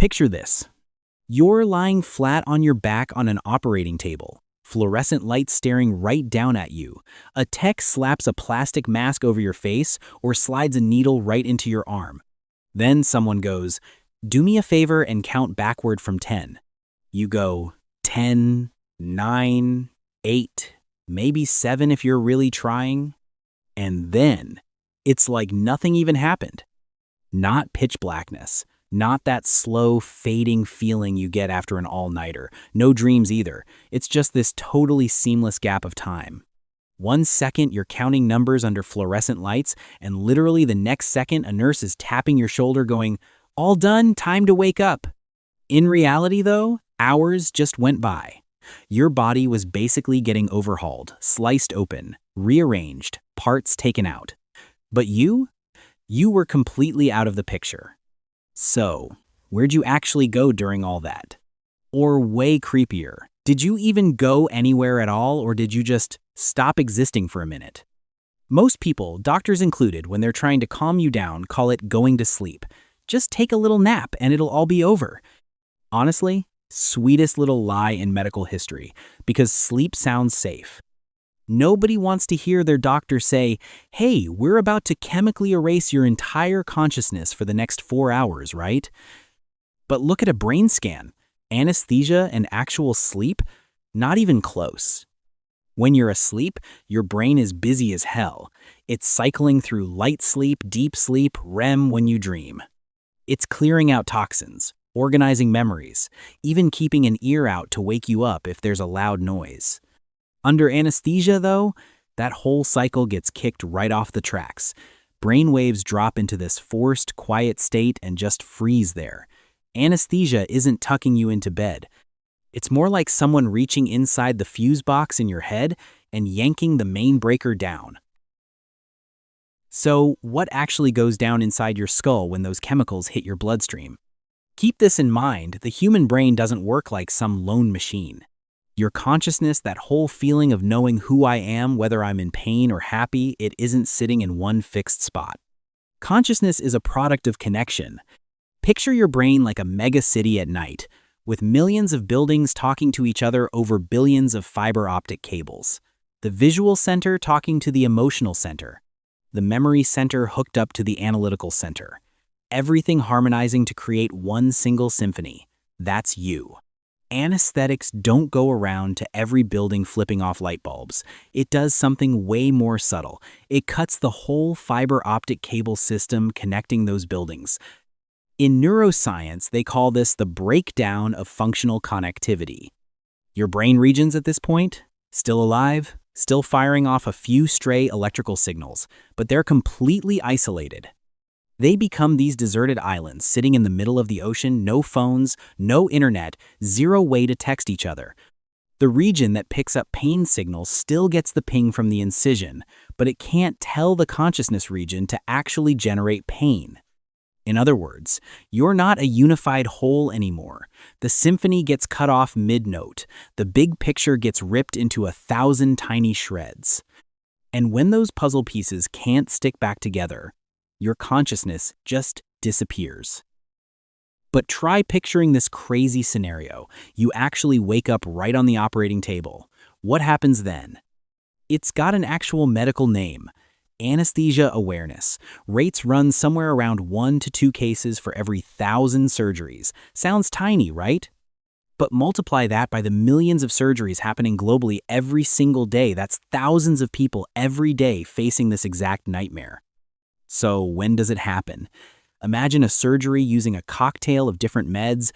Picture this. You're lying flat on your back on an operating table, fluorescent lights staring right down at you. A tech slaps a plastic mask over your face or slides a needle right into your arm. Then someone goes, "Do me a favor and count backward from 10. You go 10, 9, 8, maybe 7 if you're really trying. And then it's like nothing even happened. Not pitch blackness. Not that slow, fading feeling you get after an all-nighter. No dreams either. It's just this totally seamless gap of time. 1 second you're counting numbers under fluorescent lights, and literally the next second a nurse is tapping your shoulder going, "All done, time to wake up." In reality though, hours just went by. Your body was basically getting overhauled, sliced open, rearranged, parts taken out. But you were completely out of the picture. So, where'd you actually go during all that? Or way creepier, did you even go anywhere at all, or did you just stop existing for a minute? Most people, doctors included, when they're trying to calm you down, call it going to sleep. Just take a little nap and it'll all be over. Honestly, sweetest little lie in medical history, because sleep sounds safe. Nobody wants to hear their doctor say, "Hey, we're about to chemically erase your entire consciousness for the next 4 hours, right?" But look at a brain scan. Anesthesia and actual sleep? Not even close. When you're asleep, your brain is busy as hell. It's cycling through light sleep, deep sleep, REM when you dream. It's clearing out toxins, organizing memories, even keeping an ear out to wake you up if there's a loud noise. Under anesthesia, though, that whole cycle gets kicked right off the tracks. Brain waves drop into this forced, quiet state and just freeze there. Anesthesia isn't tucking you into bed. It's more like someone reaching inside the fuse box in your head and yanking the main breaker down. So, what actually goes down inside your skull when those chemicals hit your bloodstream? Keep this in mind, the human brain doesn't work like some lone machine. Your consciousness, that whole feeling of knowing who I am, whether I'm in pain or happy, it isn't sitting in one fixed spot. Consciousness is a product of connection. Picture your brain like a mega city at night, with millions of buildings talking to each other over billions of fiber optic cables. The visual center talking to the emotional center. The memory center hooked up to the analytical center. Everything harmonizing to create one single symphony. That's you. Anesthetics don't go around to every building flipping off light bulbs. It does something way more subtle. It cuts the whole fiber optic cable system connecting those buildings. In neuroscience, they call this the breakdown of functional connectivity. Your brain regions at this point? Still alive? Still firing off a few stray electrical signals, but they're completely isolated. They become these deserted islands sitting in the middle of the ocean, no phones, no internet, zero way to text each other. The region that picks up pain signals still gets the ping from the incision, but it can't tell the consciousness region to actually generate pain. In other words, you're not a unified whole anymore. The symphony gets cut off mid-note. The big picture gets ripped into 1,000 tiny shreds. And when those puzzle pieces can't stick back together, your consciousness just disappears. But try picturing this crazy scenario. You actually wake up right on the operating table. What happens then? It's got an actual medical name. Anesthesia awareness. Rates run somewhere around 1 to 2 cases for every 1,000 surgeries. Sounds tiny, right? But multiply that by the millions of surgeries happening globally every single day. That's thousands of people every day facing this exact nightmare. So when does it happen? Imagine a surgery using a cocktail of different meds,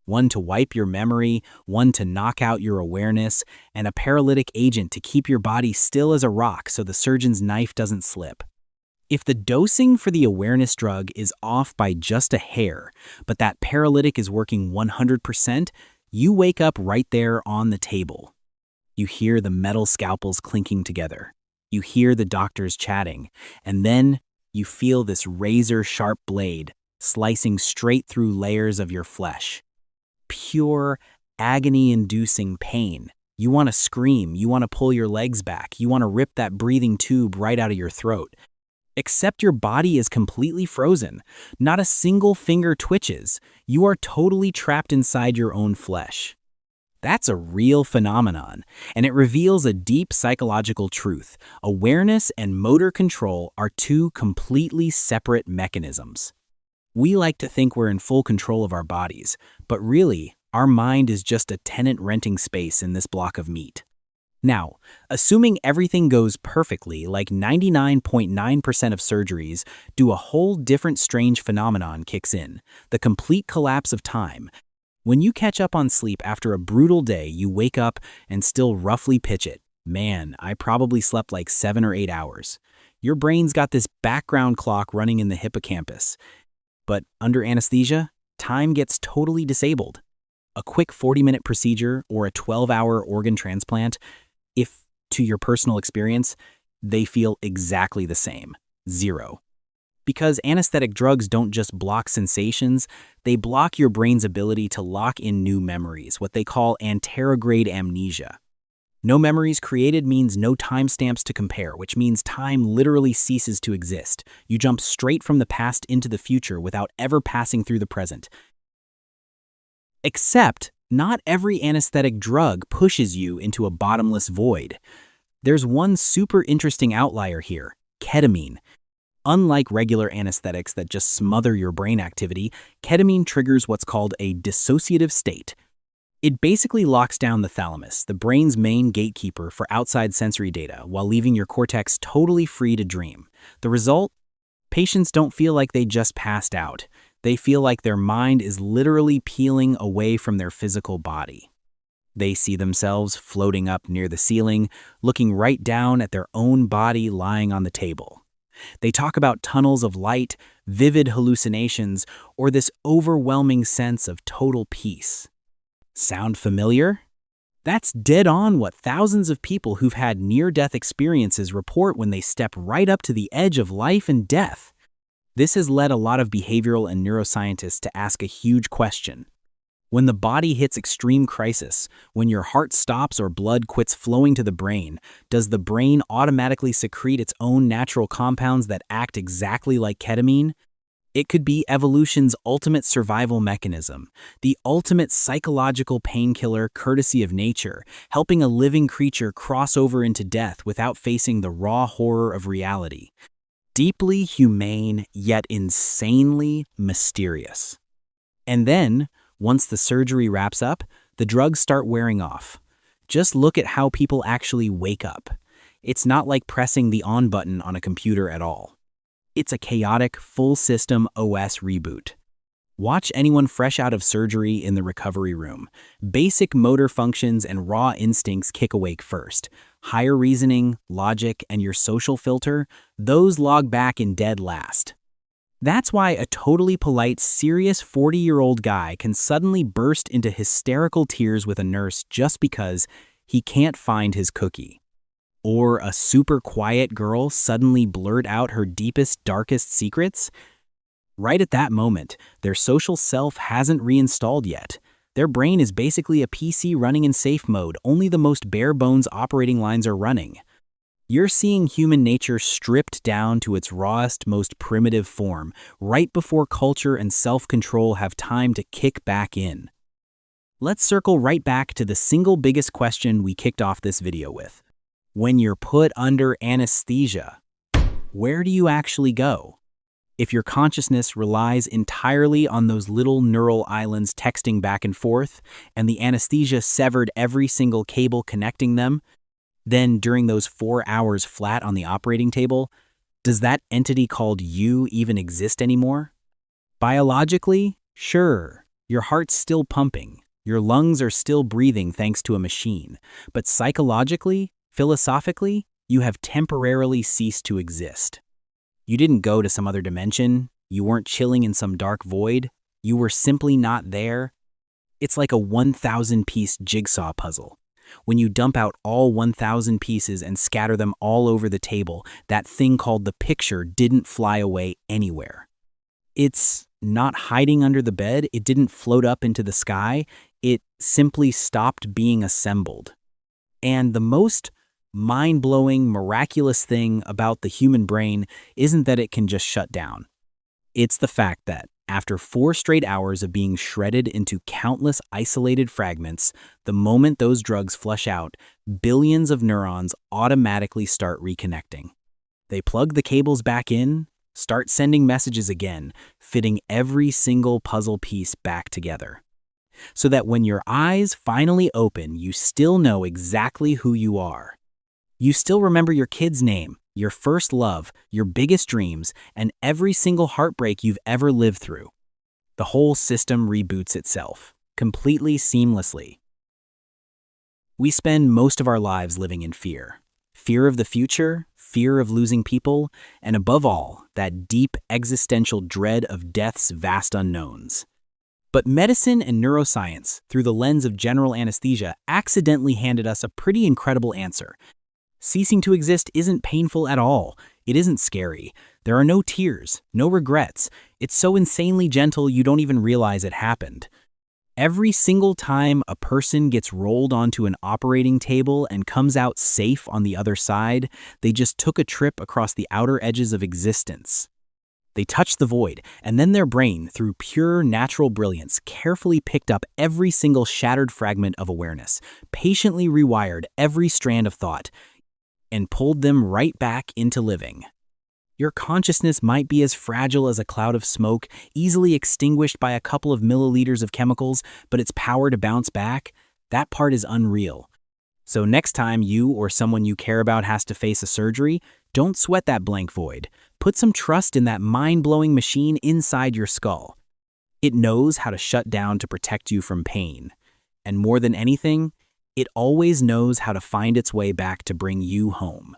one to wipe your memory, one to knock out your awareness, and a paralytic agent to keep your body still as a rock so the surgeon's knife doesn't slip. If the dosing for the awareness drug is off by just a hair, but that paralytic is working 100%, you wake up right there on the table. You hear the metal scalpels clinking together. You hear the doctors chatting, and then you feel this razor-sharp blade slicing straight through layers of your flesh. Pure, agony-inducing pain. You want to scream, you want to pull your legs back, you want to rip that breathing tube right out of your throat. Except your body is completely frozen. Not a single finger twitches. You are totally trapped inside your own flesh. That's a real phenomenon, and it reveals a deep psychological truth. Awareness and motor control are two completely separate mechanisms. We like to think we're in full control of our bodies, but really, our mind is just a tenant renting space in this block of meat. Now, assuming everything goes perfectly, like 99.9% of surgeries, do a whole different strange phenomenon kicks in, the complete collapse of time. When you catch up on sleep after a brutal day, you wake up and still roughly pitch it. Man, I probably slept like 7 or 8 hours. Your brain's got this background clock running in the hippocampus. But under anesthesia, time gets totally disabled. A quick 40-minute procedure or a 12-hour organ transplant, if, to your personal experience, they feel exactly the same. Zero. Because anesthetic drugs don't just block sensations, they block your brain's ability to lock in new memories, what they call anterograde amnesia. No memories created means no timestamps to compare, which means time literally ceases to exist. You jump straight from the past into the future without ever passing through the present. Except, not every anesthetic drug pushes you into a bottomless void. There's one super interesting outlier here, ketamine. Unlike regular anesthetics that just smother your brain activity, ketamine triggers what's called a dissociative state. It basically locks down the thalamus, the brain's main gatekeeper for outside sensory data, while leaving your cortex totally free to dream. The result? Patients don't feel like they just passed out. They feel like their mind is literally peeling away from their physical body. They see themselves floating up near the ceiling, looking right down at their own body lying on the table. They talk about tunnels of light, vivid hallucinations, or this overwhelming sense of total peace. Sound familiar? That's dead on what thousands of people who've had near-death experiences report when they step right up to the edge of life and death. This has led a lot of behavioral and neuroscientists to ask a huge question. When the body hits extreme crisis, when your heart stops or blood quits flowing to the brain, does the brain automatically secrete its own natural compounds that act exactly like ketamine? It could be evolution's ultimate survival mechanism, the ultimate psychological painkiller courtesy of nature, helping a living creature cross over into death without facing the raw horror of reality. Deeply humane, yet insanely mysterious. And then, once the surgery wraps up, the drugs start wearing off. Just look at how people actually wake up. It's not like pressing the on button on a computer at all. It's a chaotic, full-system OS reboot. Watch anyone fresh out of surgery in the recovery room. Basic motor functions and raw instincts kick awake first. Higher reasoning, logic, and your social filter, those log back in dead last. That's why a totally polite, serious 40-year-old guy can suddenly burst into hysterical tears with a nurse just because he can't find his cookie. Or a super quiet girl suddenly blurt out her deepest, darkest secrets. Right at that moment, their social self hasn't reinstalled yet. Their brain is basically a PC running in safe mode, only the most bare-bones operating lines are running. You're seeing human nature stripped down to its rawest, most primitive form, right before culture and self-control have time to kick back in. Let's circle right back to the single biggest question we kicked off this video with. When you're put under anesthesia, where do you actually go? If your consciousness relies entirely on those little neural islands texting back and forth, and the anesthesia severed every single cable connecting them, then during those 4 hours flat on the operating table, does that entity called you even exist anymore? Biologically, sure, your heart's still pumping, your lungs are still breathing thanks to a machine, but psychologically, philosophically, you have temporarily ceased to exist. You didn't go to some other dimension, you weren't chilling in some dark void, you were simply not there. It's like a 1,000-piece jigsaw puzzle. When you dump out all 1,000 pieces and scatter them all over the table, that thing called the picture didn't fly away anywhere. It's not hiding under the bed, it didn't float up into the sky, it simply stopped being assembled. And the most mind-blowing, miraculous thing about the human brain isn't that it can just shut down. It's the fact that, after 4 straight hours of being shredded into countless isolated fragments, the moment those drugs flush out, billions of neurons automatically start reconnecting. They plug the cables back in, start sending messages again, fitting every single puzzle piece back together. So that when your eyes finally open, you still know exactly who you are. You still remember your kid's name, your first love, your biggest dreams, and every single heartbreak you've ever lived through. The whole system reboots itself, completely seamlessly. We spend most of our lives living in fear. Fear of the future, fear of losing people, and above all, that deep existential dread of death's vast unknowns. But medicine and neuroscience, through the lens of general anesthesia, accidentally handed us a pretty incredible answer. Ceasing to exist isn't painful at all. It isn't scary. There are no tears, no regrets. It's so insanely gentle you don't even realize it happened. Every single time a person gets rolled onto an operating table and comes out safe on the other side, they just took a trip across the outer edges of existence. They touched the void, and then their brain, through pure natural brilliance, carefully picked up every single shattered fragment of awareness, patiently rewired every strand of thought, and pulled them right back into living. Your consciousness might be as fragile as a cloud of smoke, easily extinguished by a couple of milliliters of chemicals, but its power to bounce back, that part is unreal. So next time you or someone you care about has to face a surgery, don't sweat that blank void. Put some trust in that mind-blowing machine inside your skull. It knows how to shut down to protect you from pain. And more than anything, it always knows how to find its way back to bring you home.